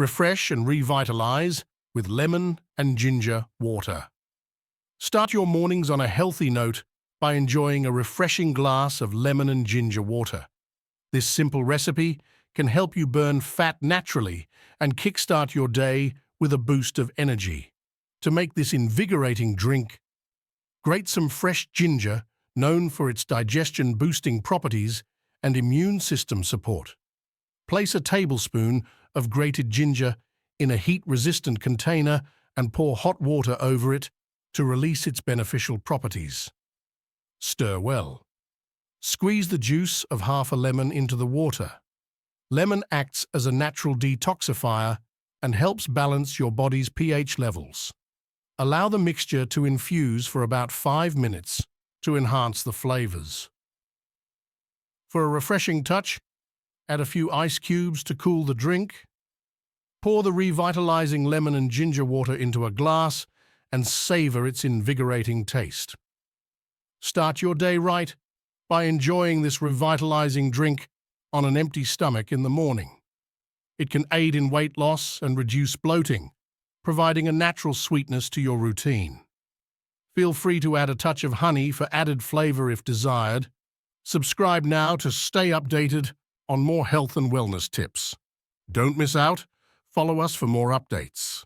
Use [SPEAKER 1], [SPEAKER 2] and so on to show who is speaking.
[SPEAKER 1] Refresh and revitalize with lemon and ginger water. Start your mornings on a healthy note by enjoying a refreshing glass of lemon and ginger water. This simple recipe can help you burn fat naturally and kickstart your day with a boost of energy. To make this invigorating drink, grate some fresh ginger, known for its digestion-boosting properties and immune system support. Place a tablespoon of grated ginger in a heat-resistant container and pour hot water over it to release its beneficial properties. Stir well. Squeeze the juice of half a lemon into the water. Lemon acts as a natural detoxifier and helps balance your body's pH levels. Allow the mixture to infuse for about 5 minutes to enhance the flavors. For a refreshing touch, add a few ice cubes to cool the drink. Pour the revitalizing lemon and ginger water into a glass and savor its invigorating taste. Start your day right by enjoying this revitalizing drink on an empty stomach in the morning. It can aid in weight loss and reduce bloating, providing a natural sweetness to your routine. Feel free to add a touch of honey for added flavor if desired. Subscribe now to stay updated on more health and wellness tips. Don't miss out. Follow us for more updates.